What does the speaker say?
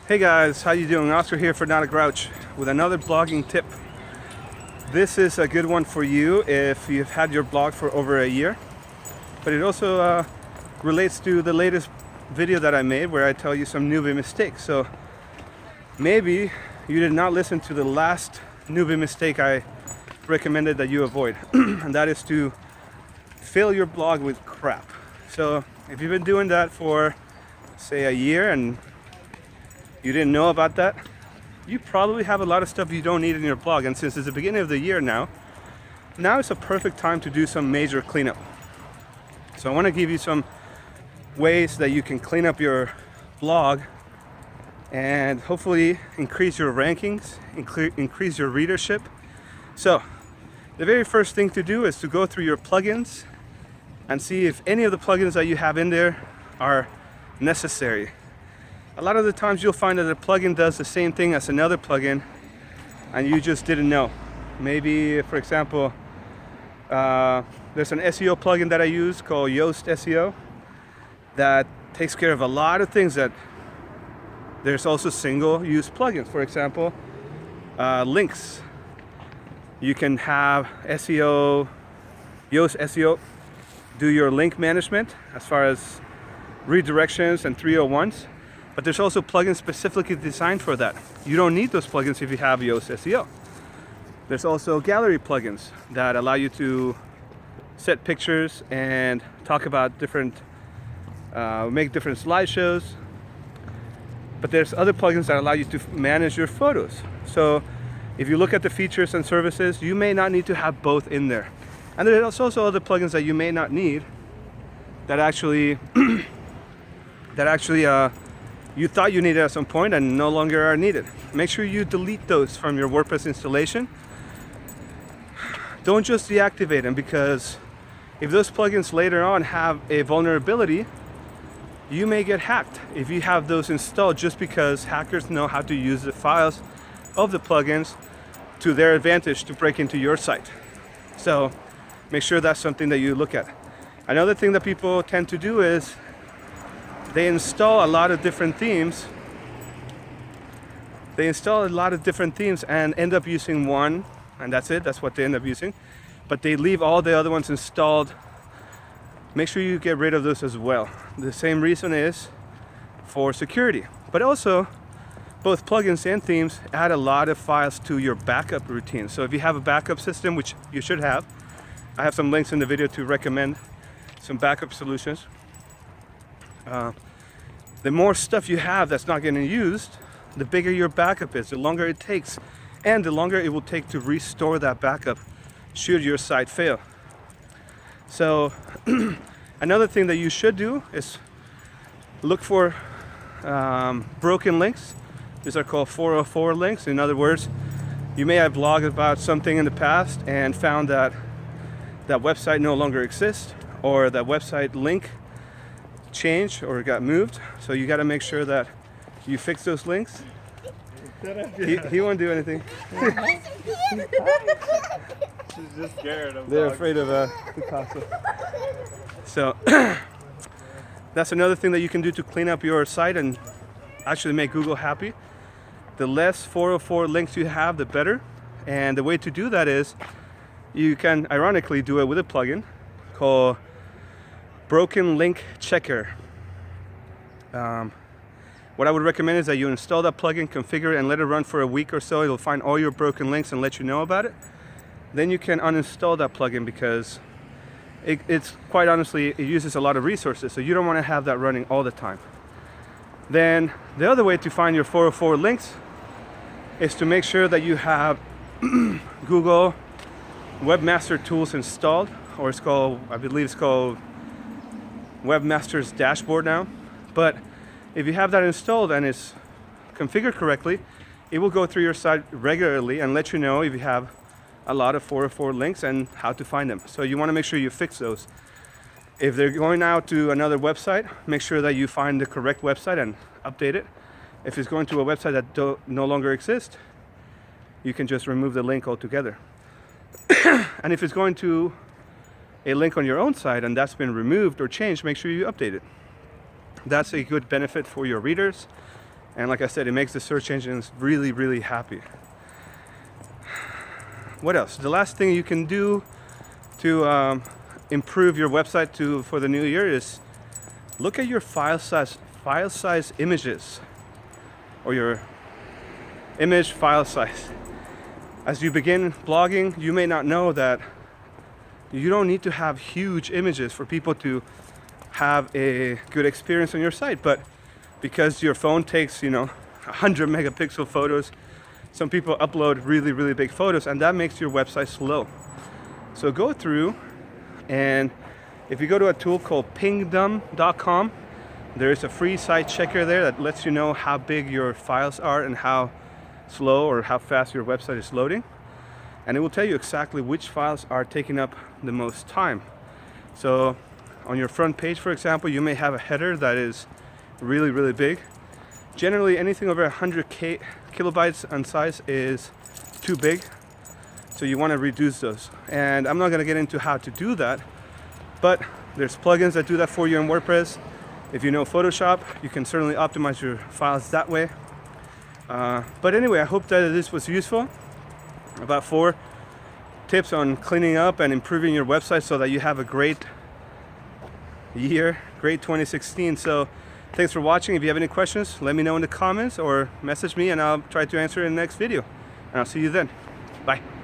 Hey guys, how you doing? Oscar here for Not a Grouch with another blogging tip. This is a good one for you if you've had your blog for over a year, but it also relates to the latest video that I made where I tell you some newbie mistakes. So maybe you did not listen to the last newbie mistake I recommended that you avoid, and that is to fill your blog with crap. So if you've been doing that for say a year and you didn't know about that, you probably have a lot of stuff you don't need in your blog. And since it's the beginning of the year now is a perfect time to do some major cleanup. So I want to give you some ways that you can clean up your blog and hopefully increase your rankings, increase your readership. So the very first thing to do is to go through your plugins and see if any of the plugins that you have in there are necessary. A lot of the times you'll find that a plugin does the same thing as another plugin and you just didn't know. Maybe, for example, there's an SEO plugin that I use called Yoast SEO that takes care of a lot of things that there's also single use plugins. For example, links. You can have Yoast SEO do your link management as far as redirections and 301s. But there's also plugins specifically designed for that. You don't need those plugins if you have Yoast SEO. There's also gallery plugins that allow you to set pictures and talk about different, make different slideshows. But there's other plugins that allow you to manage your photos. So if you look at the features and services, you may not need to have both in there. And there's also other plugins that you may not need that actually you thought you needed at some point and no longer are needed. Make sure you delete those from your WordPress installation. Don't just deactivate them, because if those plugins later on have a vulnerability, you may get hacked if you have those installed, just because hackers know how to use the files of the plugins to their advantage to break into your site. So make sure that's something that you look at. Another thing that people tend to do is they install a lot of different themes. And end up using one, and that's it. That's what they end up using. But they leave all the other ones installed. Make sure you get rid of those as well. The same reason is for security. But also, both plugins and themes add a lot of files to your backup routine. So if you have a backup system, which you should have, I have some links in the video to recommend some backup solutions. The more stuff you have that's not getting used, the bigger your backup is, the longer it takes, and the longer it will take to restore that backup should your site fail. So another thing that you should do is look for broken links. These are called 404 links. In other words, you may have blogged about something in the past and found that that website no longer exists, or that website link changed or got moved. So you got to make sure that you fix those links. He won't do anything. She's just scared of They're dogs. afraid of Picasso. So that's another thing that you can do to clean up your site and actually make Google happy. The less 404 links you have, the better. And the way to do that is you can ironically do it with a plugin called Broken Link Checker. What I would recommend is that you install that plugin, configure it, and let it run for a week or so. It'll find all your broken links and let you know about it. Then you can uninstall that plugin, because it's quite honestly, it uses a lot of resources, so you don't want to have that running all the time. Then the other way to find your 404 links is to make sure that you have Google Webmaster Tools installed, or it's called, I believe it's called Webmaster's Dashboard now. But if you have that installed and it's configured correctly, it will go through your site regularly and let you know if you have a lot of 404 links and how to find them. So you want to make sure you fix those. If they're going out to another website, make sure that you find the correct website and update it. If it's going to a website that no longer exists, you can just remove the link altogether. And if it's going to a link on your own site and that's been removed or changed, make sure you update it. That's a good benefit for your readers And like I said, it makes the search engines really, really happy. What else? The last thing you can do to improve your website for the new year is look at your file size images, or your image file size. As you begin blogging, you may not know that you don't need to have huge images for people to have a good experience on your site, but because your phone takes 100 megapixel photos, some people upload really, really big photos, and that makes your website slow. So go through, and if you go to a tool called pingdom.com, there is a free site checker there that lets you know how big your files are and how slow or how fast your website is loading. And it will tell you exactly which files are taking up the most time. So on your front page, for example, you may have a header that is really, really big. Generally, anything over 100 kilobytes in size is too big. So you want to reduce those. And I'm not going to get into how to do that, but there's plugins that do that for you in WordPress. If you know Photoshop, you can certainly optimize your files that way. But anyway, I hope that this was useful. About 4 tips on cleaning up and improving your website so that you have a great year, great 2016. So thanks for watching. If you have any questions, let me know in the comments or message me and I'll try to answer in the next video. And I'll see you then. Bye.